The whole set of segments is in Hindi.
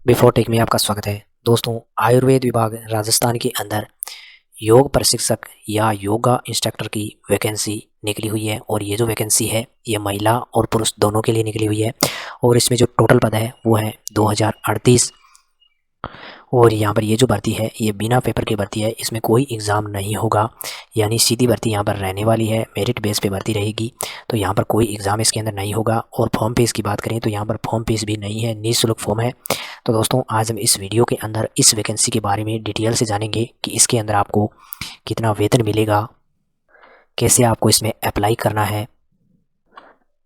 बिफोर टेक में आपका स्वागत है। दोस्तों, आयुर्वेद विभाग राजस्थान के अंदर योग प्रशिक्षक या योगा इंस्ट्रक्टर की वैकेंसी निकली हुई है और ये जो वैकेंसी है ये महिला और पुरुष दोनों के लिए निकली हुई है और इसमें जो टोटल पद है वो है 2038। और यहाँ पर ये जो भर्ती है ये बिना पेपर की भर्ती है, इसमें कोई एग्ज़ाम नहीं होगा, यानी सीधी भर्ती यहाँ पर रहने वाली है, मेरिट बेस पे भर्ती रहेगी। तो यहाँ पर कोई एग्ज़ाम इसके अंदर नहीं होगा। और फॉर्म फीस की बात करें तो यहाँ पर फॉर्म फीस भी नहीं है, निःशुल्क फॉर्म है। तो दोस्तों, आज हम इस वीडियो के अंदर इस वैकेंसी के बारे में डिटेल से जानेंगे कि इसके अंदर आपको कितना वेतन मिलेगा, कैसे आपको इसमें अप्लाई करना है,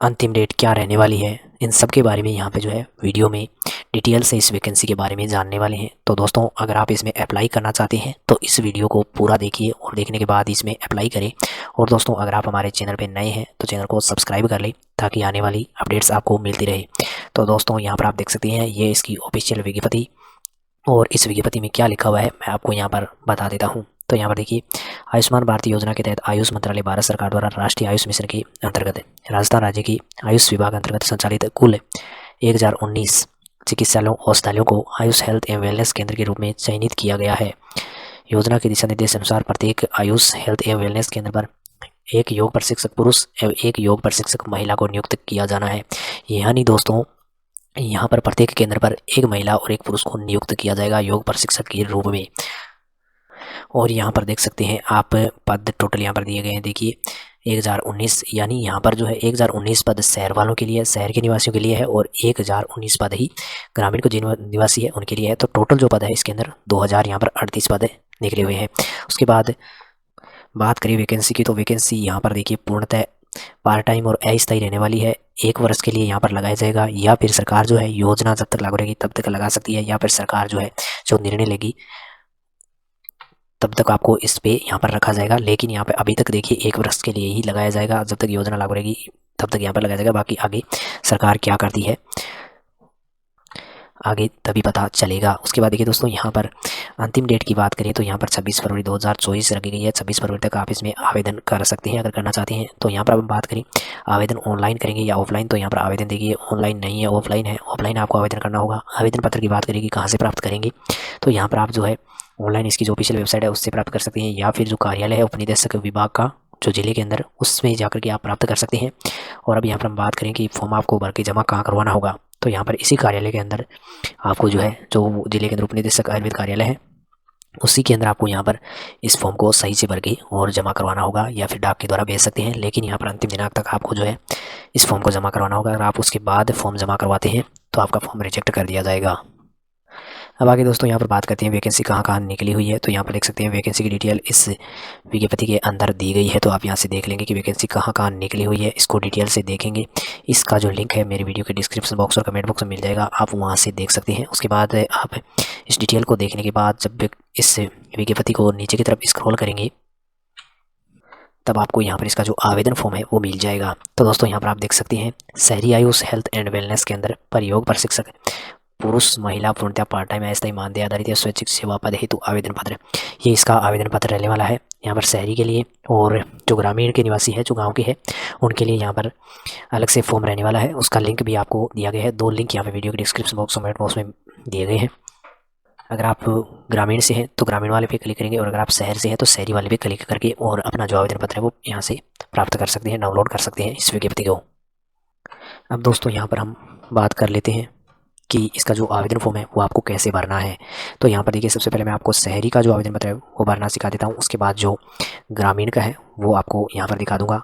अंतिम डेट क्या रहने वाली है, इन सब के बारे में यहाँ पे जो है वीडियो में डिटेल से इस वैकेंसी के बारे में जानने वाले हैं। तो दोस्तों, अगर आप इसमें अप्लाई करना चाहते हैं तो इस वीडियो को पूरा देखिए और देखने के बाद इसमें अप्लाई करें। और दोस्तों, अगर आप हमारे चैनल पे नए हैं तो चैनल को सब्सक्राइब कर लें ताकि आने वाली अपडेट्स आपको मिलती रहे। तो दोस्तों, यहाँ पर आप देख सकते हैं ये इसकी ऑफिशियल विज्ञप्ति, और इस विज्ञप्ति में क्या लिखा हुआ है मैं आपको यहाँ पर बता देता हूँ। तो यहाँ पर देखिए, आयुष्मान भारत योजना के तहत आयुष मंत्रालय भारत सरकार द्वारा राष्ट्रीय आयुष मिशन के अंतर्गत राजस्थान राज्य की आयुष विभाग अंतर्गत संचालित कुल 1019 चिकित्सालयों औषधालयों को आयुष हेल्थ एवं वेलनेस केंद्र के रूप में चयनित किया गया है। योजना के दिशा निर्देश अनुसार प्रत्येक आयुष हेल्थ एवं वेलनेस केंद्र पर एक योग प्रशिक्षक पुरुष एवं एक योग प्रशिक्षक महिला को नियुक्त किया जाना है। यानी दोस्तों, यहाँ पर प्रत्येक केंद्र पर एक महिला और एक पुरुष को नियुक्त किया जाएगा योग प्रशिक्षक के रूप में। और यहाँ पर देख सकते हैं आप पद टोटल यहाँ पर दिए गए हैं। देखिए 1019, यानी यहाँ पर जो है 1019 पद शहर वालों के लिए, शहर के निवासियों के लिए है, और 1019 पद ही ग्रामीण को जिन निवासी है उनके लिए है। तो टोटल जो पद है इसके अंदर 2000 यहाँ पर 38 पद निकले हुए हैं। उसके बाद बात करें वैकेंसी की, तो वैकेंसी यहाँ पर देखिए पूर्णतः पार्ट टाइम और अस्थायी रहने वाली है। 1 वर्ष के लिए यहाँ पर लगाया जाएगा, या फिर सरकार जो है योजना जब तक लागू रहेगी तब तक लगा सकती है, या फिर सरकार जो है जो निर्णय लेगी तब तक आपको इस पे यहाँ पर रखा जाएगा। लेकिन यहाँ पे अभी तक देखिए 1 वर्ष के लिए ही लगाया जाएगा, जब तक योजना लागू रहेगी तब तक यहाँ पर लगाया जाएगा। बाकी आगे सरकार क्या करती है आगे तभी पता चलेगा। उसके बाद देखिए दोस्तों, यहाँ पर अंतिम डेट की बात करें तो यहाँ पर 26 फरवरी 2024 रखी गई है। 26 फरवरी तक आप इसमें आवेदन कर सकते हैं अगर करना चाहते हैं। तो यहाँ पर अब बात करें आवेदन ऑनलाइन करेंगे या ऑफलाइन, तो यहाँ पर आवेदन देखिए ऑनलाइन नहीं है, ऑफलाइन है। ऑफलाइन आपको आवेदन करना होगा। आवेदन पत्र की बात करें कि कहाँ से प्राप्त करेंगे, तो यहाँ पर आप जो है ऑनलाइन इसकी जो ऑफिशियल वेबसाइट है उससे प्राप्त कर सकते हैं, या फिर जो कार्यालय है उपनिदेशक विभाग का जो जिले के अंदर, उसमें जाकर के आप प्राप्त कर सकते हैं। और अब यहाँ पर हम बात करें कि फॉर्म आपको भर के जमा कहाँ करवाना होगा, तो यहाँ पर इसी कार्यालय के अंदर आपको जो है जो जिले के अंदर उपनिदेशक आयुर्वेद कार्यालय है उसी के अंदर आपको यहाँ पर इस फॉर्म को सही से भर के और जमा करवाना होगा, या फिर डाक के द्वारा भेज सकते हैं। लेकिन यहाँ पर अंतिम दिनांक तक आपको जो है इस फॉर्म को जमा करवाना होगा। अगर आप उसके बाद फॉर्म जमा करवाते हैं तो आपका फॉर्म रिजेक्ट कर दिया जाएगा। अब आगे दोस्तों यहाँ पर बात करते हैं वैकेंसी कहाँ कहाँ निकली हुई है। तो यहाँ पर देख सकते हैं वैकेंसी की डिटेल इस विज्ञप्ति के अंदर दी गई है। तो आप यहाँ से देख लेंगे कि वैकेंसी कहाँ कहाँ निकली हुई है, इसको डिटेल से देखेंगे। इसका जो लिंक है मेरे वीडियो के डिस्क्रिप्शन बॉक्स और कमेंट बॉक्स में मिल जाएगा, आप वहाँ से देख सकते हैं। उसके बाद आप इस डिटेल को देखने के बाद जब इस विज्ञप्ति को नीचे की तरफ स्क्रॉल करेंगे तब आपको यहाँ पर इसका जो आवेदन फॉर्म है वो मिल जाएगा। तो दोस्तों, यहाँ पर आप देख सकते हैं शहरी आयुष हेल्थ एंड वेलनेस के अंदर पर योग प्रशिक्षक पुरुष महिला पूर्णतः पार्ट टाइम अस्थायी मानदेय आधारित या स्वैच्छिक सेवा पद हेतु आवेदन पत्र, ये इसका आवेदन पत्र रहने वाला है यहाँ पर शहरी के लिए। और जो ग्रामीण के निवासी है, जो गांव के हैं, उनके लिए यहाँ पर अलग से फॉर्म रहने वाला है। उसका लिंक भी आपको दिया गया है। 2 लिंक यहाँ पर वीडियो के डिस्क्रिप्शन बॉक्स और कमेंट बॉक्स में दिए गए हैं। अगर आप ग्रामीण से हैं तो ग्रामीण वाले पे क्लिक करेंगे, और अगर आप शहर से हैं तो शहरी वाले पे क्लिक करके और अपना जो आवेदन पत्र है वो यहाँ से प्राप्त कर सकते हैं, डाउनलोड कर सकते हैं इस विज्ञप्ति को। अब दोस्तों, यहाँ पर हम बात कर लेते हैं कि इसका जो आवेदन फॉर्म है वो आपको कैसे भरना है। तो यहाँ पर देखिए, सबसे पहले मैं आपको शहरी का जो आवेदन पत्र है वो भरना सिखा देता हूँ। उसके बाद जो ग्रामीण का है वो आपको यहाँ पर दिखा दूंगा।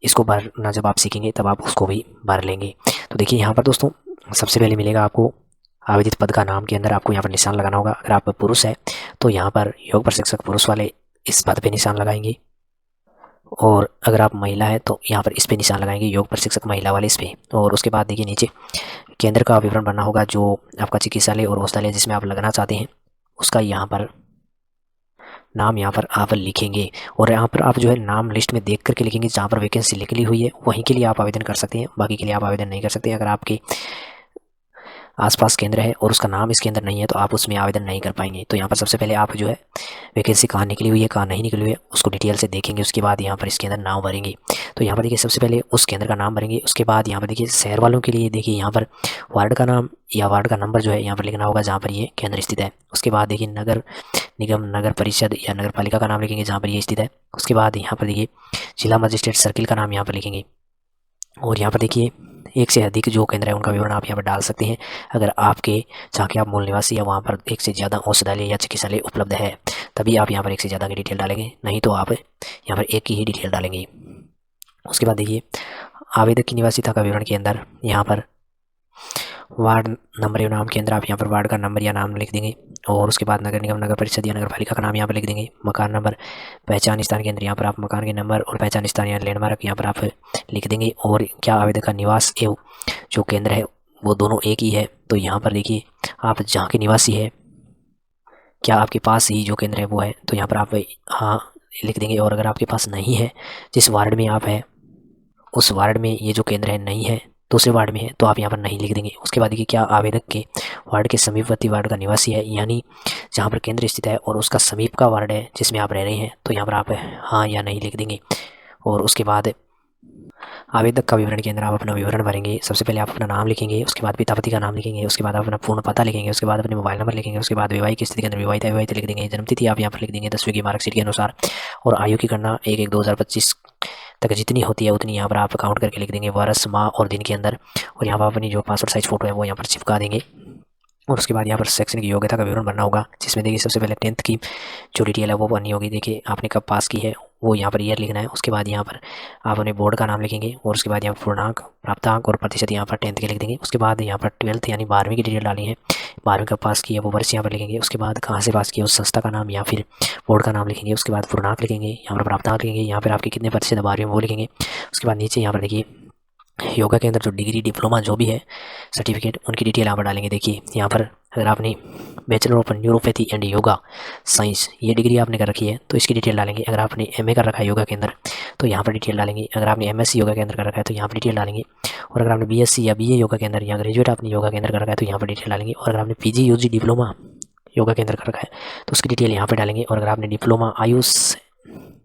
इसको भरना जब आप सीखेंगे तब आप उसको भी भर लेंगे। तो देखिए, यहाँ पर दोस्तों सबसे पहले मिलेगा आपको आवेदित पद का नाम के अंदर आपको यहाँ पर निशान लगाना होगा। अगर आप पुरुष है तो यहाँ पर योग प्रशिक्षक पुरुष वाले इस पद पे निशान लगाएंगे, और अगर आप महिला है तो यहाँ पर इस पे निशान लगाएंगे योग प्रशिक्षक महिला वाले इस पे। और उसके बाद देखिए नीचे केंद्र का विवरण भरना होगा, जो आपका चिकित्सालय और औषधालय जिसमें आप लगना चाहते हैं उसका यहाँ पर नाम यहाँ पर आप लिखेंगे। और यहाँ पर आप जो है नाम लिस्ट में देख करके लिखेंगे, जहाँ पर वैकेंसी निकली हुई है वहीं के लिए आप आवेदन कर सकते हैं, बाकी के लिए आप आवेदन नहीं कर सकते। अगर आपके आसपास केंद्र है और उसका नाम इसके अंदर नहीं है तो आप उसमें आवेदन नहीं कर पाएंगे। तो यहाँ पर सबसे पहले आप जो है वैकेंसी कहाँ निकली हुई है कहाँ नहीं निकली हुई है उसको डिटेल से देखेंगे, उसके बाद यहाँ पर इसके अंदर नाम भरेंगे। तो यहाँ पर देखिए सबसे पहले उस केंद्र का नाम भरेंगे, उसके बाद यहाँ पर देखिए शहर वालों के लिए देखिए यहाँ पर वार्ड का नाम या वार्ड का नंबर जो है यहाँ पर लिखना होगा जहाँ पर ये केंद्र स्थित है। उसके बाद देखिए नगर निगम, नगर परिषद या नगर पालिका का नाम लिखेंगे जहाँ पर ये स्थित है। उसके बाद यहाँ पर देखिए जिला मजिस्ट्रेट सर्किल का नाम यहाँ पर लिखेंगे और यहाँ पर देखिए एक से अधिक जो केंद्र है उनका विवरण आप यहाँ पर डाल सकते हैं। अगर आपके जहाँ के आप मूल निवासी या वहाँ पर एक से ज़्यादा औषधालय या चिकित्सालय उपलब्ध है तभी आप यहाँ पर एक से ज़्यादा की डिटेल डालेंगे, नहीं तो आप यहाँ पर एक की ही डिटेल डालेंगे। उसके बाद देखिए आवेदक की निवासिता का विवरण के अंदर यहाँ पर वार्ड नंबर या नाम के अंदर आप यहाँ पर वार्ड का नंबर या नाम लिख देंगे और उसके बाद नगर निगम, नगर परिषद या नगर पालिका का नाम यहाँ पर लिख देंगे। मकान नंबर, पहचान स्थान के अंदर यहाँ पर आप मकान के नंबर और पहचान स्थान या लैंडमार्क यहाँ पर आप लिख देंगे। और क्या आवेदक का निवास एवं जो केंद्र है वो दोनों एक ही है, तो यहाँ पर देखिए आप जहाँ के निवासी है क्या आपके पास ही जो केंद्र है वो है, तो यहाँ पर आप हाँ लिख देंगे। और अगर आपके पास नहीं है, जिस वार्ड में आप हैं उस वार्ड में ये जो केंद्र है नहीं है, दूसरे वार्ड में है, तो आप यहाँ पर नहीं लिख देंगे। उसके बाद देखिए क्या आवेदक के वार्ड के समीपवर्ती वार्ड का निवासी है, यानी जहाँ पर केंद्र स्थित है और उसका समीप का वार्ड है जिसमें आप रह रहे हैं, तो यहाँ पर आप हाँ या नहीं लिख देंगे। और उसके बाद आवेदक का विवरण के अंदर आप अपना विवरण भरेंगे। सबसे पहले आप अपना नाम लिखेंगे, उसके बाद पिता पति का नाम लिखेंगे, उसके बाद अपना पूर्ण पता लिखेंगे, उसके बाद अपने मोबाइल नंबर लिखेंगे, उसके बाद विवाहित की स्थिति के अंदर विवाहित विवाहित लिख देंगे। जन्मतिथि आप यहाँ पर लिख देंगे 10वीं की मार्कशीट के अनुसार और आयु की गणना 1/1/2025 तक जितनी होती है उतनी यहाँ पर आप काउंट करके लिख देंगे वर्ष, माह और दिन के अंदर। और यहाँ पर अपनी जो पासपोर्ट साइज फ़ोटो है वो यहाँ पर चिपका देंगे। और उसके बाद यहाँ पर शैक्षणिक योग्यता का विवरण भरना होगा, जिसमें देखिए सबसे पहले 10th की जो डिटेल है वो भरनी होगी। देखिए आपने कब पास की है वो यहाँ पर ईयर लिखना है। उसके बाद यहाँ पर आप अपने बोर्ड का नाम लिखेंगे और उसके बाद यहाँ पर पूर्णांक, प्राप्तांक और प्रतिशत यहाँ पर 10th के लिख देंगे। उसके बाद यहाँ पर 12th यानी 12वीं की डिटेल डाली है, 12वीं कब पास की है वो वर्ष यहाँ पर लिखेंगे। उसके बाद कहाँ से पास किया उस संस्था का नाम या फिर बोर्ड का नाम लिखेंगे। उसके बाद पूर्णांक लिखेंगे, यहाँ पर प्राप्तांक लिखेंगे, यहाँ पर आपके कितने प्रतिशत 12वीं में वो लिखेंगे। उसके बाद नीचे यहाँ पर देखिए योगा के अंदर जो डिग्री, डिप्लोमा जो भी है, सर्टिफिकेट, उनकी डिटेल यहाँ पर डालेंगे। देखिए यहाँ पर अगर आपने bachelor of neuropathy and yoga science ये डिग्री आपने कर रखी है तो इसकी डिटेल डालेंगे। अगर आपने एमए कर रखा है योगा के अंदर तो यहाँ पर डिटेल डालेंगे। अगर आपने एमएससी योगा के अंदर कर रखा है तो यहाँ पर डिटेल डालेंगे। और अगर आपने बीएससी या बीए योगा के अंदर या ग्रेजुएट आपने योगा के अंदर कर रखा है तो यहाँ पर डिटेल डालेंगे। और अगर आपने पीजी यूजी डिप्लोमा योगा के अंदर कर रखा है तो उसकी डिटेल यहाँ पर डालेंगे। और अगर आपने diploma Ayush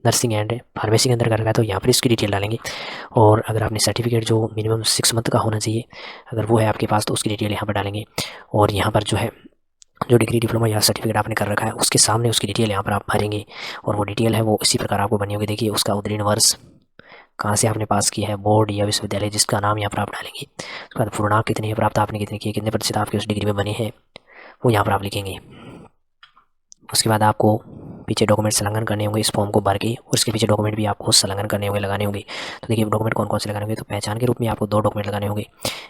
nursing and pharmacy के अंदर कर रखा है तो यहाँ पर इसकी डिटेल डालेंगे। और अगर आपने सर्टिफिकेट जो मिनिमम 6 मंथ का होना चाहिए अगर वो है आपके पास तो उसकी डिटेल यहाँ पर डालेंगे। और यहाँ पर जो है जो डिग्री, डिप्लोमा या सर्टिफिकेट आपने कर रखा है उसके सामने उसकी डिटेल यहाँ पर आप भरेंगे। और वो डिटेल है वो इसी प्रकार आपको बनी होगी। देखिए उसका उत्तीर्ण वर्ष, कहाँ से आपने पास किया है, बोर्ड या विश्वविद्यालय जिसका नाम यहाँ पर आप डालेंगे। उसके बाद पूर्णांक कितने प्राप्त आपने कितने किए, कितने प्रतिशत आपके उस डिग्री में बने हैं वो यहाँ पर आप लिखेंगे। उसके बाद आपको पीछे डॉक्यूमेंट संलग्न करने होंगे इस फॉर्म को भर के, और उसके पीछे डॉक्यूमेंट भी आपको संलग्न करने होंगे, लगाने होंगे। तो देखिए डॉक्यूमेंट कौन कौन से लगाने होंगे, तो पहचान के रूप में आपको 2 डॉक्यूमेंट लगाने होंगे,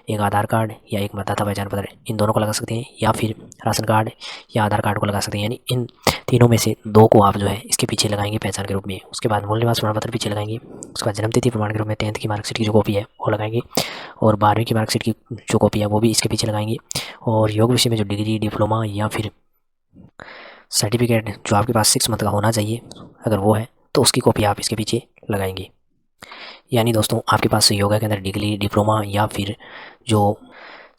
एक आधार कार्ड या एक मतदाता पहचान पत्र, इन दोनों को लगा सकते हैं, या फिर राशन कार्ड या आधार कार्ड को लगा सकते हैं। यानी इन तीनों में से 2 को आप जो है इसके पीछे लगाएंगे पहचान के रूप में। उसके बाद मूल निवास प्रमाण पत्र पीछे लगाएंगे। उसके बाद जन्मतिथि प्रमाण के रूप में 10th की मार्कशीट की जो कॉपी है वो लगाएंगे, और 12वीं की मार्कशीट की जो कॉपी है वो भी इसके पीछे लगाएंगे। और योग विषय में जो डिग्री, डिप्लोमा या फिर सर्टिफिकेट जो आपके पास 6 मंथ का होना चाहिए अगर वो है तो उसकी कॉपी आप इसके पीछे लगाएंगे। यानी दोस्तों आपके पास योगा के अंदर डिग्री, डिप्लोमा या फिर जो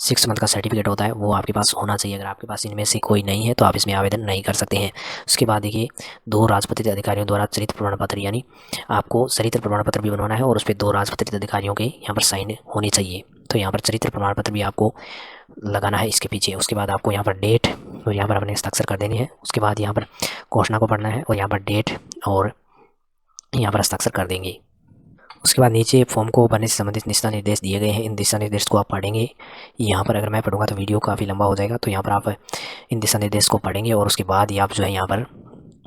6 मंथ का सर्टिफिकेट होता है वो आपके पास होना चाहिए। अगर आपके पास इनमें से कोई नहीं है तो आप इसमें आवेदन नहीं कर सकते हैं। उसके बाद देखिए 2 राजपत्रित अधिकारियों द्वारा चरित्र प्रमाण पत्र, यानी आपको चरित्र प्रमाण पत्र भी बनवाना है और उस पर 2 राजपत्रित अधिकारियों के यहाँ पर साइन होनी चाहिए। तो यहाँ पर चरित्र प्रमाण पत्र भी आपको लगाना है इसके पीछे। उसके बाद आपको यहाँ पर डेट और यहाँ पर अपने हस्ताक्षर कर देनी है। उसके बाद यहाँ पर घोषणा को पढ़ना है और यहाँ पर डेट और यहाँ पर हस्ताक्षर कर देंगे। उसके बाद नीचे फॉर्म को भरने से संबंधित दिशा निर्देश दिए गए हैं, इन दिशा निर्देश को आप पढ़ेंगे। यहाँ पर अगर मैं पढ़ूंगा तो वीडियो काफ़ी लंबा हो जाएगा, तो यहाँ पर आप इन दिशा निर्देश को पढ़ेंगे और उसके बाद ही आप जो है यहाँ पर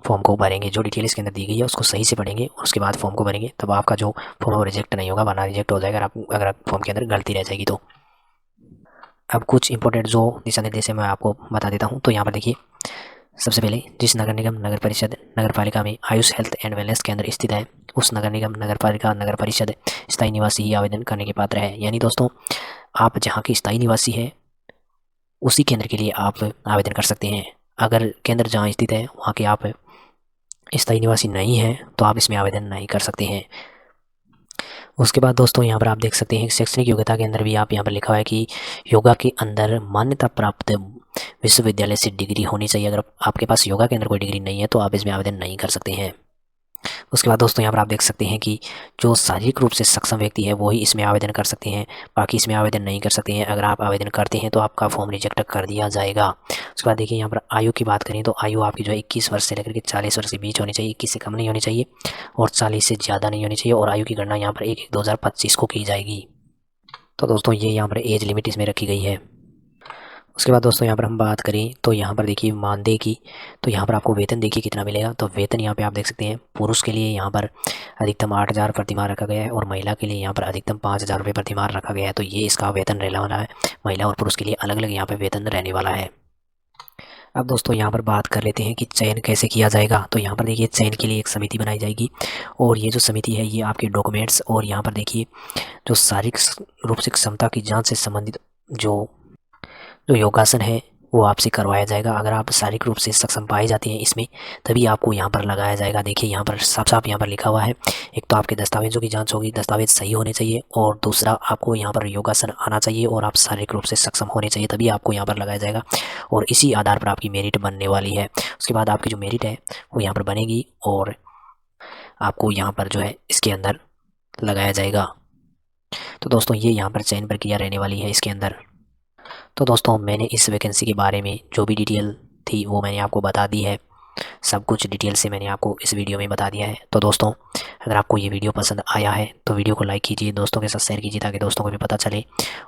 फॉर्म को भरेंगे। जो डिटेल इसके अंदर दी गई है उसको सही से पढ़ेंगे और उसके बाद फॉर्म को भरेंगे, तब आपका जो फॉर्म वो रिजेक्ट नहीं होगा, वरना रिजेक्ट हो जाएगा अगर फॉर्म के अंदर गलती रह जाएगी तो। अब कुछ इंपॉर्टेंट जो दिशा निर्देश है मैं आपको बता देता हूँ। तो यहाँ पर देखिए सबसे पहले जिस नगर निगम, नगर परिषद, नगर पालिका में आयुष हेल्थ एंड वेलनेस केंद्र स्थित है उस नगर निगम, नगर पालिका, नगर परिषद स्थायी निवासी ही आवेदन करने के पात्र है। यानी दोस्तों आप जहाँ के स्थायी निवासी है उसी केंद्र के लिए आप आवेदन कर सकते हैं। अगर केंद्र जहाँ स्थित है वहाँ के आप स्थायी निवासी नहीं हैं तो आप इसमें आवेदन नहीं कर सकते हैं। उसके बाद दोस्तों यहाँ पर आप देख सकते हैं शैक्षणिक योग्यता के अंदर भी आप यहाँ पर लिखा हुआ है कि योगा के अंदर मान्यता प्राप्त विश्वविद्यालय से डिग्री होनी चाहिए। अगर आपके पास योगा के अंदर कोई डिग्री नहीं है तो आप इसमें आवेदन नहीं कर सकते हैं। उसके बाद दोस्तों यहाँ पर आप देख सकते हैं कि जो शारीरिक रूप से सक्षम व्यक्ति है वही इसमें आवेदन कर सकते हैं, बाकी इसमें आवेदन नहीं कर सकते हैं। अगर आप आवेदन करते हैं तो आपका फॉर्म रिजेक्ट कर दिया जाएगा। उसके बाद देखिए यहाँ पर आयु की बात करें तो आयु आपकी जो है 21 वर्ष से लेकर के 40 वर्ष के बीच होनी चाहिए, 21 से कम नहीं होनी चाहिए और 40 से ज़्यादा नहीं होनी चाहिए। और आयु की गणना यहाँ पर 1/1/2025 को की जाएगी। तो दोस्तों ये यहाँ पर एज लिमिट इसमें रखी गई है। उसके बाद दोस्तों यहाँ पर हम बात करें तो यहाँ पर देखिए मानदेय की, तो यहाँ पर आपको वेतन देखिए कितना मिलेगा। तो वेतन यहाँ पे आप देख सकते हैं पुरुष के लिए यहाँ पर अधिकतम 8,000 प्रतिमाह रखा गया है और महिला के लिए यहाँ पर अधिकतम 5,000 रुपये प्रतिमाह रखा गया है। तो ये इसका वेतन रहने वाला है, महिला और पुरुष के लिए अलग अलग यहाँ पर वेतन रहने वाला है। अब दोस्तों यहाँ पर बात कर लेते हैं कि चयन कैसे किया जाएगा। तो यहाँ पर देखिए चयन के लिए एक समिति बनाई जाएगी और ये जो समिति है ये आपके डॉक्यूमेंट्स और यहाँ पर देखिए जो शारीरिक रूप से क्षमता की जाँच से संबंधित जो योगासन है वो आपसे करवाया जाएगा। अगर आप शारीरिक रूप से सक्षम पाए जाते हैं इसमें तभी आपको यहाँ पर लगाया जाएगा। देखिए यहाँ पर साफ साफ यहाँ पर लिखा हुआ है, एक तो आपके दस्तावेजों की जांच होगी, दस्तावेज सही होने चाहिए और दूसरा आपको यहाँ पर योगासन आना चाहिए और आप शारीरिक रूप से सक्षम होने चाहिए, तभी आपको यहाँ पर लगाया जाएगा और इसी आधार पर आपकी मेरिट बनने वाली है। उसके बाद आपकी जो मेरिट है वो यहाँ पर बनेगी और आपको यहाँ पर जो है इसके अंदर लगाया जाएगा। तो दोस्तों ये यहाँ पर चयन प्रक्रिया रहने वाली है इसके अंदर। तो दोस्तों मैंने इस वैकेंसी के बारे में जो भी डिटेल थी वो मैंने आपको बता दी है, सब कुछ डिटेल से मैंने आपको इस वीडियो में बता दिया है। तो दोस्तों अगर आपको ये वीडियो पसंद आया है तो वीडियो को लाइक कीजिए, दोस्तों के साथ शेयर कीजिए ताकि दोस्तों को भी पता चले।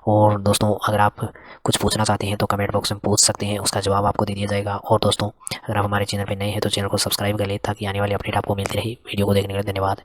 और दोस्तों अगर आप कुछ पूछना चाहते हैं तो कमेंट बॉक्स में पूछ सकते हैं, उसका जवाब आपको दे दिया जाएगा। और दोस्तों अगर आप हमारे चैनल पर नए हैं तो चैनल को सब्सक्राइब कर लें ताकि आने वाली अपडेट आपको मिलती रहे। वीडियो को देखने के लिए धन्यवाद।